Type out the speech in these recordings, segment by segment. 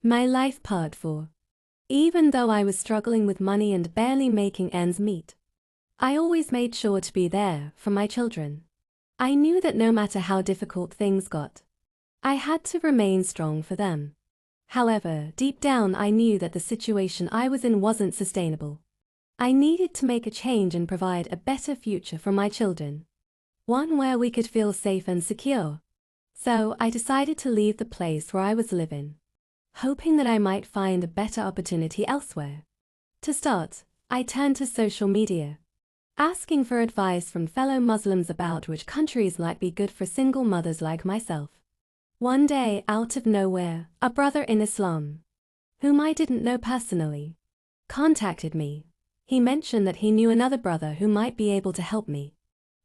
My life part 4. Even though I was struggling with money and barely making ends meet, I always made sure to be there for my children. I knew that no matter how difficult things got, I had to remain strong for them. However, deep down I knew that the situation I was in wasn't sustainable. I needed to make a change and provide a better future for my children, one where we could feel safe and secure. So I decided to leave the place where I was living, hoping that I might find a better opportunity elsewhere. To start, I turned to social media, asking for advice from fellow Muslims about which countries might be good for single mothers like myself. One day, out of nowhere, a brother in Islam, whom I didn't know personally, contacted me. He mentioned that he knew another brother who might be able to help me.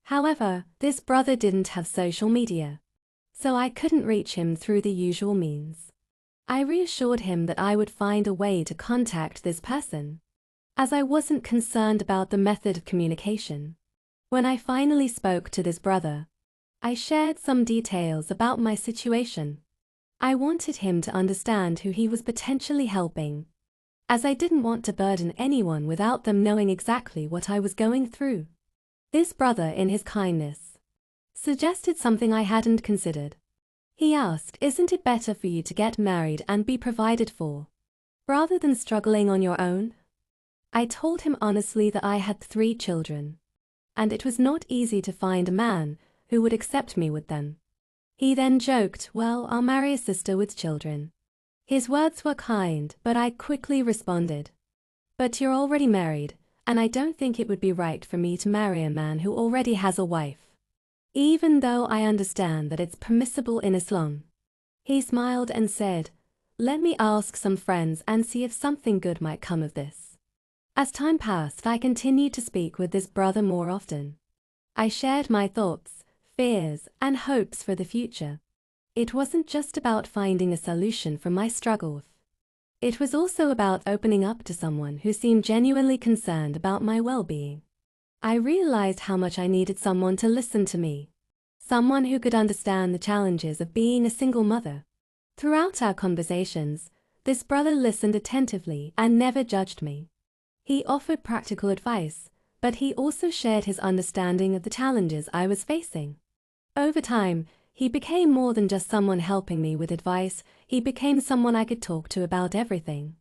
However, this brother didn't have social media, so I couldn't reach him through the usual means. I reassured him that I would find a way to contact this person, as I wasn't concerned about the method of communication. When I finally spoke to this brother, I shared some details about my situation. I wanted him to understand who he was potentially helping, as I didn't want to burden anyone without them knowing exactly what I was going through. This brother, in his kindness, suggested something I hadn't considered. He asked, "Isn't it better for you to get married and be provided for, rather than struggling on your own?" I told him honestly that I had 3 children, and it was not easy to find a man who would accept me with them. He then joked, "Well, I'll marry a sister with children." His words were kind, but I quickly responded, "But you're already married, and I don't think it would be right for me to marry a man who already has a wife, even though I understand that it's permissible in Islam." He smiled and said, "Let me ask some friends and see if something good might come of this." As time passed, I continued to speak with this brother more often. I shared my thoughts, fears, and hopes for the future. It wasn't just about finding a solution for my struggles. It was also about opening up to someone who seemed genuinely concerned about my well-being. I realized how much I needed someone to listen to me, someone who could understand the challenges of being a single mother. Throughout our conversations, this brother listened attentively and never judged me. He offered practical advice, but he also shared his understanding of the challenges I was facing. Over time, he became more than just someone helping me with advice. He became someone I could talk to about everything.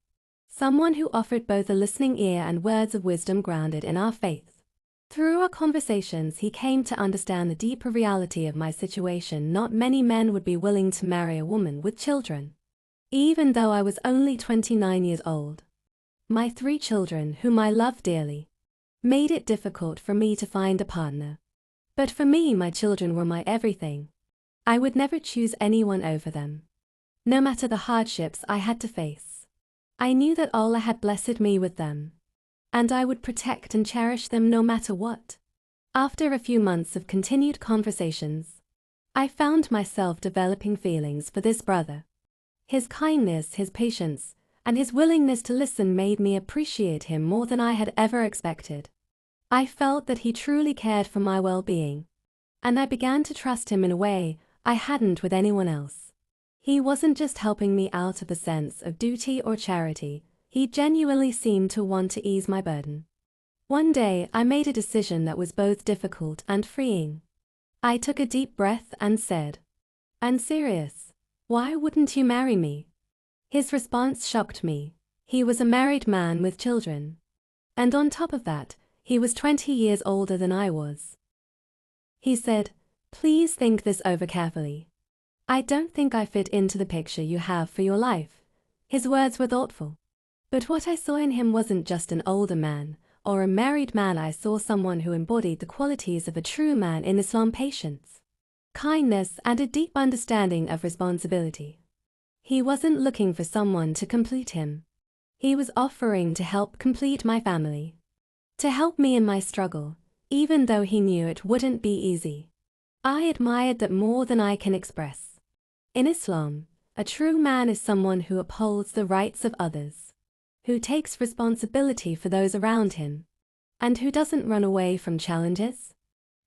Someone who offered both a listening ear and words of wisdom grounded in our faith. Through our conversations, he came to understand the deeper reality of my situation. Not many men would be willing to marry a woman with children. Even though I was only 29 years old, my 3 children, whom I love dearly, made it difficult for me to find a partner. But for me, my children were my everything. I would never choose anyone over them, no matter the hardships I had to face. I knew that Allah had blessed me with them, and I would protect and cherish them no matter what. After a few months of continued conversations, I found myself developing feelings for this brother. His kindness, his patience, and his willingness to listen made me appreciate him more than I had ever expected. I felt that he truly cared for my well-being, and I began to trust him in a way I hadn't with anyone else. He wasn't just helping me out of a sense of duty or charity. He genuinely seemed to want to ease my burden. One day, I made a decision that was both difficult and freeing. I took a deep breath and said, "I'm serious. Why wouldn't you marry me?" His response shocked me. He was a married man with children, and on top of that, he was 20 years older than I was. He said, "Please think this over carefully. I don't think I fit into the picture you have for your life." His words were thoughtful, but what I saw in him wasn't just an older man or a married man. I saw someone who embodied the qualities of a true man in Islam: patience, kindness, and a deep understanding of responsibility. He wasn't looking for someone to complete him. He was offering to help complete my family, to help me in my struggle, even though he knew it wouldn't be easy. I admired that more than I can express. In Islam, a true man is someone who upholds the rights of others, who takes responsibility for those around him, and who doesn't run away from challenges.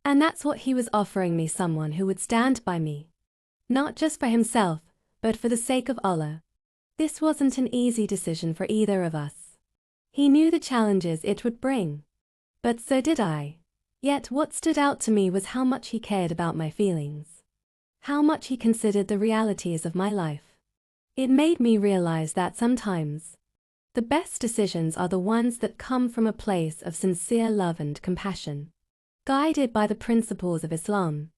And that's what he was offering me: someone who would stand by me, not just for himself, but for the sake of Allah. This wasn't an easy decision for either of us. He knew the challenges it would bring. But so did I. Yet what stood out to me was how much he cared about my feelings. How much he considered the realities of my life. It made me realize that sometimes the best decisions are the ones that come from a place of sincere love and compassion. Guided by the principles of Islam,